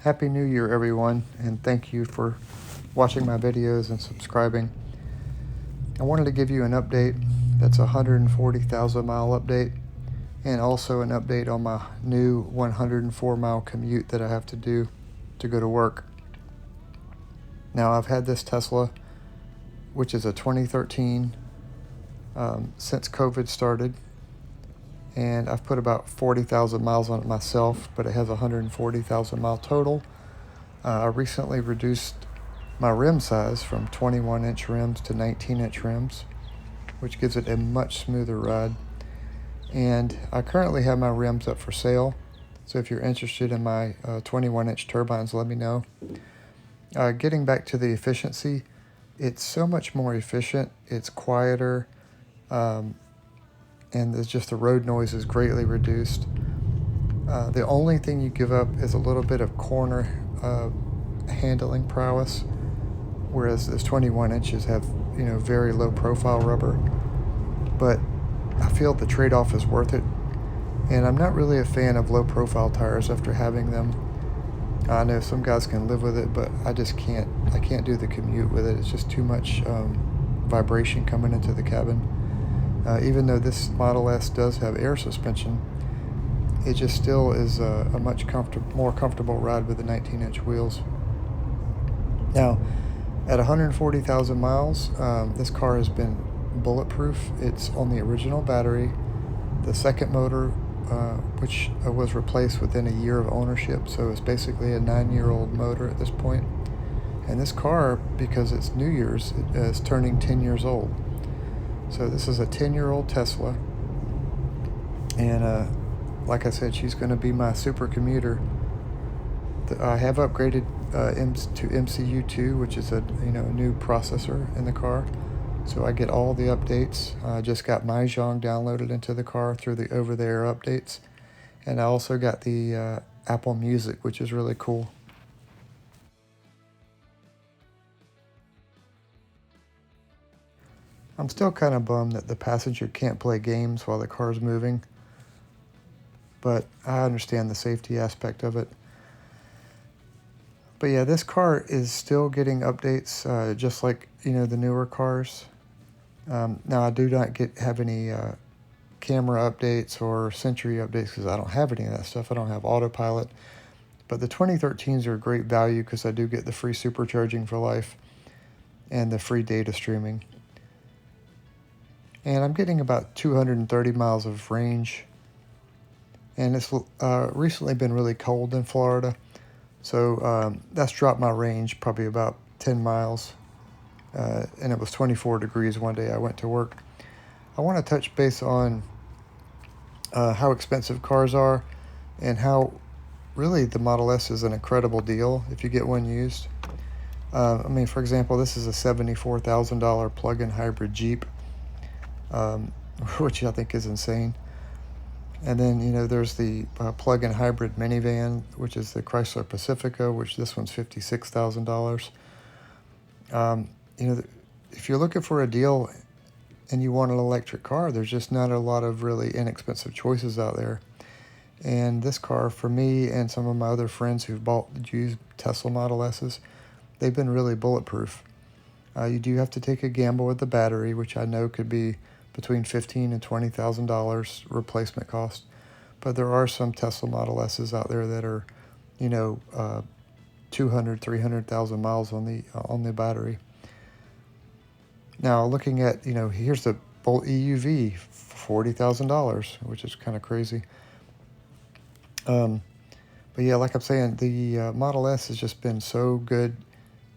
Happy New Year, everyone, and thank you for watching my videos and subscribing. I wanted to give you an update that's a 140,000 mile update, and also an update on my new 104 mile commute that I have to do to go to work. Now, I've had this Tesla, which is a 2013, since COVID started, and I've put about 40,000 miles on it myself, but it has 140,000 mile total. I recently reduced my rim size from 21-inch rims to 19-inch rims, which gives it a much smoother ride. And I currently have my rims up for sale, so if you're interested in my 21-inch turbines, let me know. Getting back to the efficiency, it's so much more efficient, it's quieter, and there's just the road noise is greatly reduced. The only thing you give up is a little bit of corner handling prowess, whereas those 21 inches have, very low profile rubber. But I feel the trade-off is worth it, and I'm not really a fan of low profile tires after having them. I know some guys can live with it, but I just can't. I can't do the commute with it. It's just too much vibration coming into the cabin. Even though this Model S does have air suspension, it just still is a much more comfortable ride with the 19-inch wheels. Now, at 140,000 miles, this car has been bulletproof. It's on the original battery. The second motor, which was replaced within a year of ownership, so it's basically a 9-year-old motor at this point. And this car, because it's New Year's, is turning 10 years old. So this is a 10-year-old Tesla, and like I said, she's going to be my super commuter. I have upgraded to MCU2, which is a new processor in the car, so I get all the updates. I just got Mahjong downloaded into the car through the over-the-air updates, and I also got the Apple Music, which is really cool. I'm still kind of bummed that the passenger can't play games while the car's moving, but I understand the safety aspect of it. But yeah, this car is still getting updates, just like, the newer cars. Now, I do not have any camera updates or Sentry updates because I don't have any of that stuff. I don't have autopilot. But the 2013s are a great value because I do get the free supercharging for life and the free data streaming. And I'm getting about 230 miles of range. And it's recently been really cold in Florida, so that's dropped my range probably about 10 miles. And it was 24 degrees one day I went to work. I want to touch base on how expensive cars are and how really the Model S is an incredible deal if you get one used. For example, this is a $74,000 plug-in hybrid Jeep. Which I think is insane. And then, there's the plug-in hybrid minivan, which is the Chrysler Pacifica, which this one's $56,000. If you're looking for a deal and you want an electric car, there's just not a lot of really inexpensive choices out there. And this car, for me and some of my other friends who've bought used Tesla Model S's, they've been really bulletproof. You do have to take a gamble with the battery, which I know could be between $15,000 and $20,000 replacement cost. But there are some Tesla Model S's out there that are, 200, 300,000 miles on the battery. Now, looking at, here's the Bolt EUV for $40,000, which is kind of crazy. But yeah, like I'm saying, the Model S has just been so good,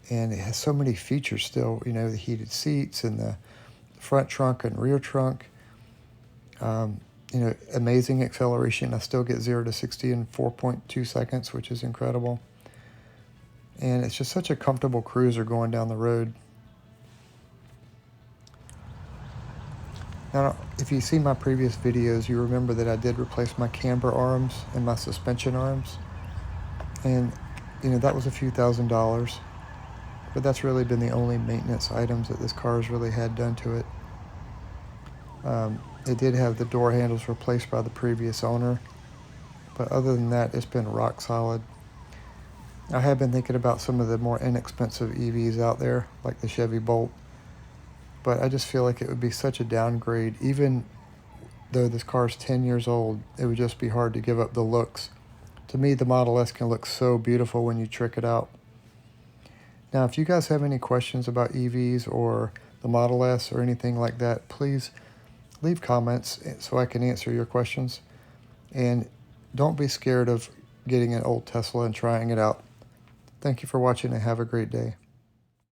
and it has so many features still, the heated seats and the front trunk and rear trunk. Amazing acceleration. I still get 0 to 60 in 4.2 seconds, which is incredible. And it's just such a comfortable cruiser going down the road. Now, if you see my previous videos, you remember that I did replace my camber arms and my suspension arms. And, that was a few $1,000s. But that's really been the only maintenance items that this car has really had done to it. It did have the door handles replaced by the previous owner, but other than that, it's been rock solid. I have been thinking about some of the more inexpensive EVs out there, like the Chevy Bolt, but I just feel like it would be such a downgrade. Even though this car is 10 years old, it would just be hard to give up the looks. To me, the Model S can look so beautiful when you trick it out. Now, if you guys have any questions about EVs or the Model S or anything like that, please leave comments so I can answer your questions. And don't be scared of getting an old Tesla and trying it out. Thank you for watching and have a great day.